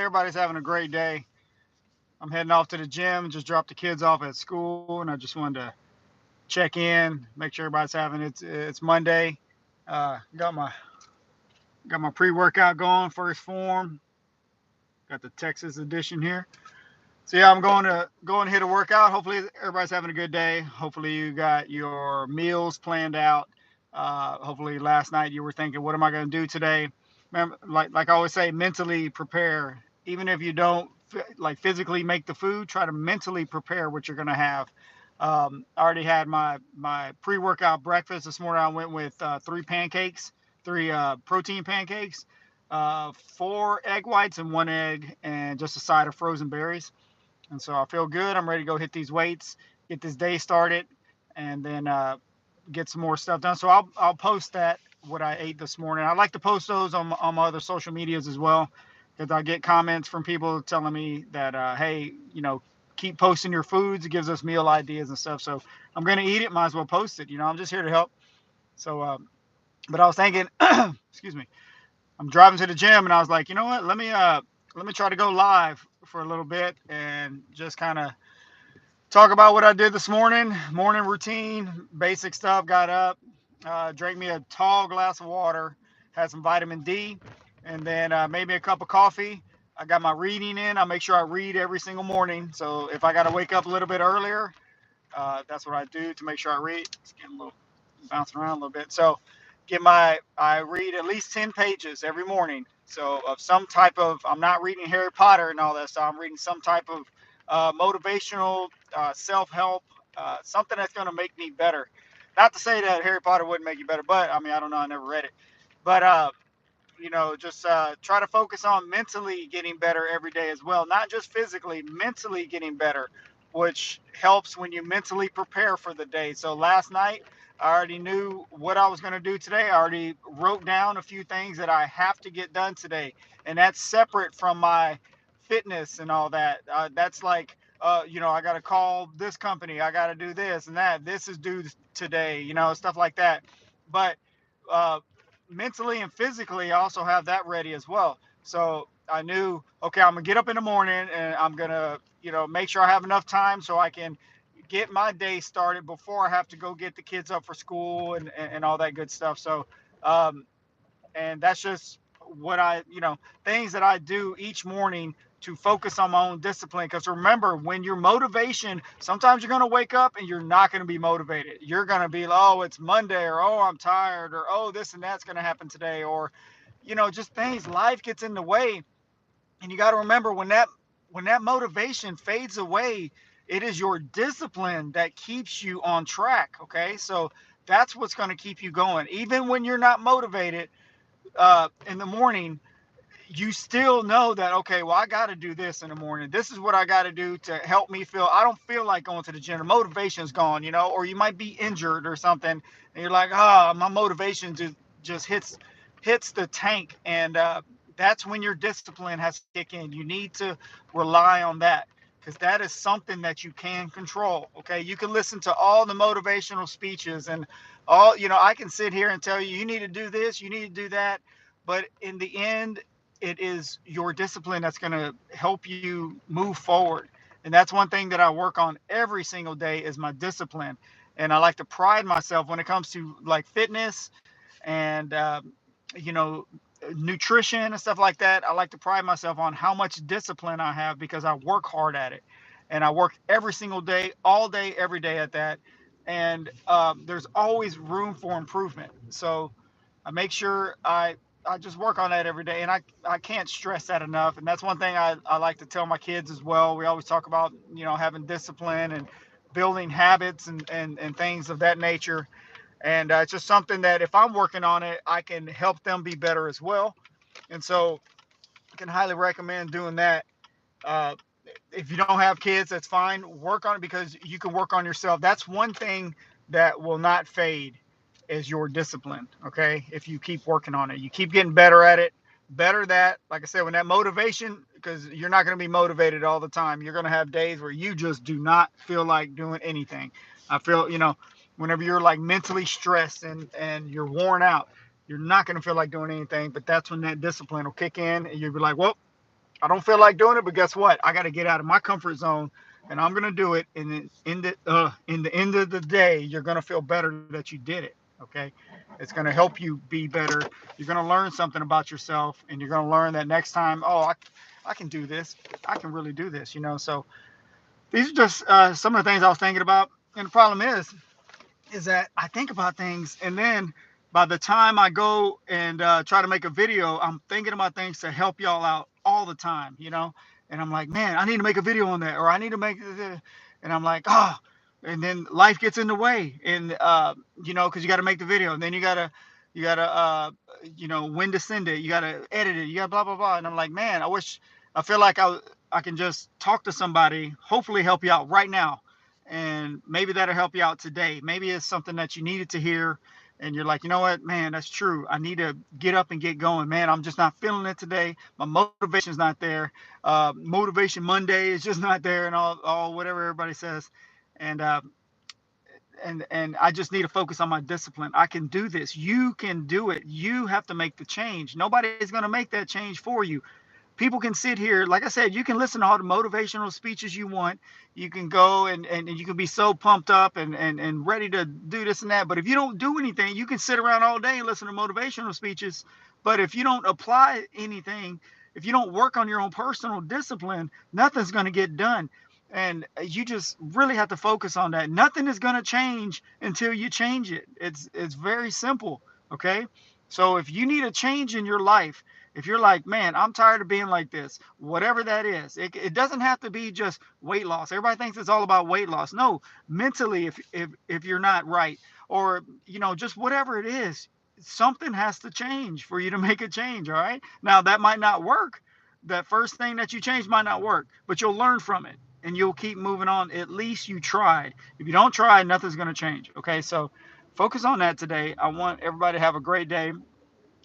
everybody's having a great day. I'm heading off to the gym, just dropped the kids off at school, and I just wanted to check in, make sure everybody's having it's Monday. Got my pre-workout going, first form. Got the Texas edition here. So yeah, I'm going to go and hit a workout. Hopefully everybody's having a good day. Hopefully you got your meals planned out. Hopefully last night you were thinking, what am I going to do today? Remember, like I always say, mentally prepare. Even if you don't like physically make the food, try to mentally prepare what you're going to have. I already had my pre-workout breakfast this morning. I went with three protein pancakes, four egg whites and one egg, and just a side of frozen berries. And so I feel good. I'm ready to go hit these weights, get this day started, and then get some more stuff done. So I'll post that what I ate this morning. I like to post those on my other social medias as well, because I get comments from people telling me that hey, keep posting your foods. It gives us meal ideas and stuff. So I'm gonna eat it. Might as well post it. I'm just here to help. So, but I was thinking, excuse me, I'm driving to the gym and I was like, you know what? Let me try to go live for a little bit and just kind of talk about what I did this morning routine, basic stuff. Got up, drank me a tall glass of water, had some vitamin D, and then made me a cup of coffee. I got my reading in. I make sure I read every single morning. So if I got to wake up a little bit earlier, that's what I do to make sure I read. It's getting a little bouncing around a little bit. So I read at least 10 pages every morning. So of some type of, I'm not reading Harry Potter and all that stuff. I'm reading some type of motivational, self-help, something that's going to make me better. Not to say that Harry Potter wouldn't make you better, but I mean, I don't know. I never read it. But, just try to focus on mentally getting better every day as well. Not just physically, mentally getting better, which helps when you mentally prepare for the day. So last night, I already knew what I was going to do today. I already wrote down a few things that I have to get done today. And that's separate from my fitness and all that. That's like, I got to call this company. I got to do this and that. This is due today, stuff like that. But uh, mentally and physically, I also have that ready as well. So I knew, okay, I'm going to get up in the morning and I'm going to, make sure I have enough time so I can get my day started before I have to go get the kids up for school and all that good stuff. So, um, and that's just what things that I do each morning to focus on my own discipline. Because remember, when your motivation, sometimes you're going to wake up and you're not going to be motivated. You're going to be, oh, it's Monday, or oh, I'm tired, or oh, this and that's going to happen today, or just things. Life gets in the way, and you got to remember when that motivation fades away, it is your discipline that keeps you on track. Okay, so that's what's going to keep you going, even when you're not motivated in the morning. You still know that, okay, well, I got to do this in the morning. This is what I got to do to help me feel. I don't feel like going to the gym. The motivation's gone, or you might be injured or something, and you're like, my motivation just hits the tank, and that's when your discipline has to kick in. You need to rely on that, because that is something that you can control. Okay, you can listen to all the motivational speeches and all. I can sit here and tell you, you need to do this, you need to do that, but in the end, it is your discipline that's going to help you move forward. And that's one thing that I work on every single day is my discipline. And I like to pride myself when it comes to like fitness and you know nutrition and stuff like that. I like to pride myself on how much discipline I have, because I work hard at it, and I work every single day, all day, every day at that. And there's always room for improvement. So I make sure I just work on that every day, and I can't stress that enough. And that's one thing I like to tell my kids as well. We always talk about having discipline and building habits and things of that nature. And it's just something that if I'm working on it, I can help them be better as well. And so I can highly recommend doing that. Uh, if you don't have kids, that's fine. Work on it, because you can work on yourself. That's one thing that will not fade, is your discipline. Okay, if you keep working on it, you keep getting better at it. Better that, like I said, when that motivation, because you're not going to be motivated all the time. You're going to have days where you just do not feel like doing anything. I feel, whenever you're like mentally stressed and you're worn out, you're not going to feel like doing anything. But that's when that discipline will kick in, and you'll be like, well, I don't feel like doing it, but guess what? I got to get out of my comfort zone, and I'm gonna do it. And in the end of the day, you're gonna feel better that you did it. Okay, it's gonna help you be better. You're gonna learn something about yourself, and you're gonna learn that next time. Oh, I can do this. I can really do this. So these are just some of the things I was thinking about. And the problem is that I think about things, and then by the time I go and try to make a video, I'm thinking about things to help y'all out all the time. And I'm like, man, I need to make a video on that, or I need to make, and I'm like, oh, and then life gets in the way, and because you got to make the video, and then you gotta when to send it, you gotta edit it, you got blah blah blah, and I'm like, man, I feel like I can just talk to somebody, hopefully help you out right now, and maybe that'll help you out today. Maybe it's something that you needed to hear, and you're like, you know what, man, that's true. I need to get up and get going, man. I'm just not feeling it today. My motivation's not there. Motivation Monday is just not there, and all whatever everybody says, and I just need to focus on my discipline. I can do this. You can do it. You have to make the change. Nobody's going to make that change for you. People can sit here, like I said, you can listen to all the motivational speeches you want. You can go and you can be so pumped up and ready to do this and that. But if you don't do anything, you can sit around all day and listen to motivational speeches. But if you don't apply anything, if you don't work on your own personal discipline, nothing's going to get done. And you just really have to focus on that. Nothing is going to change until you change it. It's very simple. Okay. So if you need a change in your life, if you're like, man, I'm tired of being like this, whatever that is, it doesn't have to be just weight loss. Everybody thinks it's all about weight loss. No, mentally, if you're not right, or just whatever it is, something has to change for you to make a change. All right. Now that might not work. That first thing that you change might not work, but you'll learn from it and you'll keep moving on. At least you tried. If you don't try, nothing's going to change. Okay. So focus on that today. I want everybody to have a great day.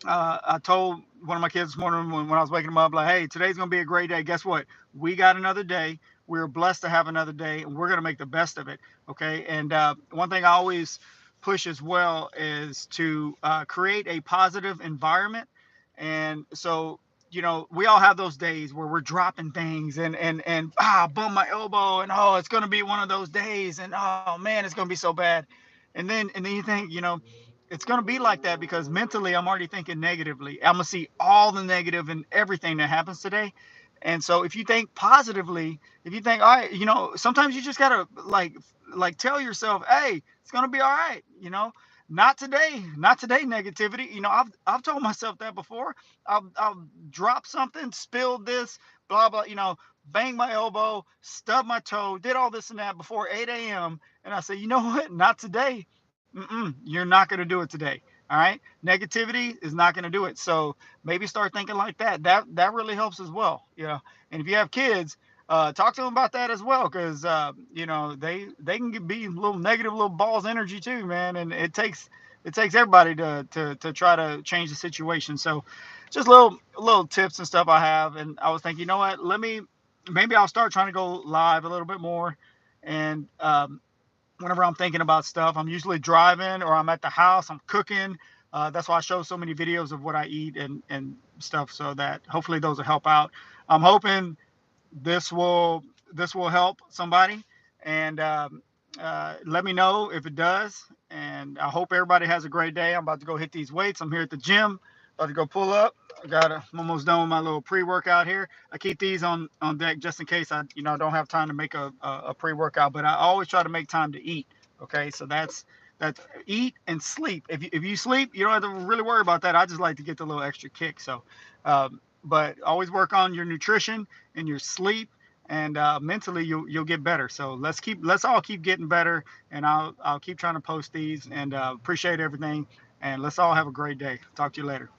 I told one of my kids this morning when I was waking them up, like, hey, today's going to be a great day. Guess what? We got another day. We're blessed to have another day, and we're going to make the best of it. Okay. And one thing I always push as well is to create a positive environment. And so, we all have those days where we're dropping things and bump my elbow, and oh, it's going to be one of those days, and oh man, it's going to be so bad. And then you think, it's going to be like that because mentally I'm already thinking negatively. I'm going to see all the negative and everything that happens today. And so if you think positively, if you think, all right, sometimes you just got to like tell yourself, hey, it's going to be all right. Not today, not today, negativity. I've told myself that before. I'll drop something, spilled this, blah, blah, bang my elbow, stub my toe, did all this and that before 8 a.m. And I say, you know what? Not today. You're not going to do it today. All right. Negativity is not going to do it. So maybe start thinking like that. That really helps as well. And if you have kids, talk to them about that as well. Cause they can be a little negative, little balls energy too, man. And it takes everybody to try to change the situation. So just little tips and stuff I have. And I was thinking, you know what, maybe I'll start trying to go live a little bit more. And, whenever I'm thinking about stuff, I'm usually driving or I'm at the house, I'm cooking. That's why I show so many videos of what I eat and stuff, so that hopefully those will help out. I'm hoping this will help somebody, and let me know if it does. And I hope everybody has a great day. I'm about to go hit these weights. I'm here at the gym, about to go pull up. I'm almost done with my little pre-workout here. I keep these on deck just in case I don't have time to make a pre-workout, but I always try to make time to eat. Okay, so that's eat and sleep. If you sleep, you don't have to really worry about that. I just like to get the little extra kick. So, but always work on your nutrition and your sleep, and mentally you'll get better. So let's all keep getting better, and I'll keep trying to post these, and appreciate everything, and let's all have a great day. Talk to you later.